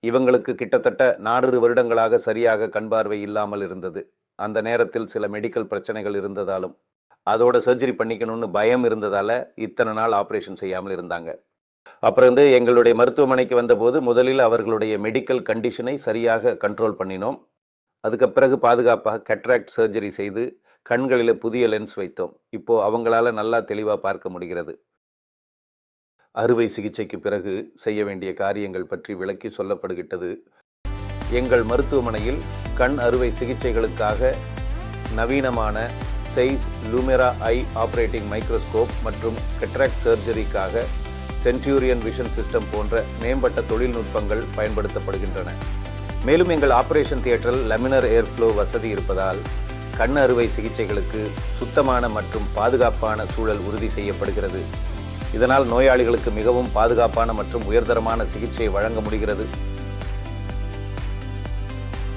இவங்களுக்கு கிட்டத்தட்ட 4 வருடங்களாக சரியாக கண் பார்வை இல்லாமல் இருந்தது. அந்த நேரத்தில் சில மெடிக்கல் பிரச்சனைகள் இருந்ததாலும், அதோட சர்ஜரி பண்ணிக்கணும்னு பயம் இருந்ததால இத்தனை நாள் ஆப்ரேஷன் செய்யாமல் இருந்தாங்க. அப்புறம் எங்களுடைய மருத்துவமனைக்கு வந்தபோது முதலில் அவர்களுடைய மெடிக்கல் கண்டிஷனை சரியாக கண்ட்ரோல் பண்ணினோம். அதுக்கு பிறகு பாதுகாப்பாக கேட்ராக்ட் சர்ஜரி செய்து கண்களில் புதிய லென்ஸ் வைத்தோம். இப்போ அவங்களால நல்லா தெளிவாக பார்க்க முடிகிறது. அறுவை சிகிச்சைக்கு பிறகு செய்ய வேண்டிய காரியங்கள் பற்றி விளக்கி சொல்லப்படுகின்றது. எங்கள் மருத்துவமனையில் கண் அறுவை சிகிச்சைகளுக்காக நவீனமான சைஸ் லூமெரா ஐ ஆப்ரேட்டிங் மைக்ரோஸ்கோப் மற்றும் கேட்ராக்ட் சர்ஜரிக்காக சென்டூரியன் விஷன் சிஸ்டம் போன்ற மேம்பட்ட தொழில்நுட்பங்கள் பயன்படுத்தப்படுகின்றன. மேலும் எங்கள் ஆபரேஷன் தியேட்டரில் லமினர் ஏர்ஃப்ளோ வசதி இருப்பதால் கண் அறுவை சிகிச்சைகளுக்கு சுத்தமான மற்றும் பாதுகாப்பான சூழல் உறுதி செய்யப்படுகிறது. இதனால் நோயாளிகளுக்கு மிகவும் பாதுகாப்பான மற்றும் உயர்தரமான சிகிச்சை வழங்க முடிகிறது.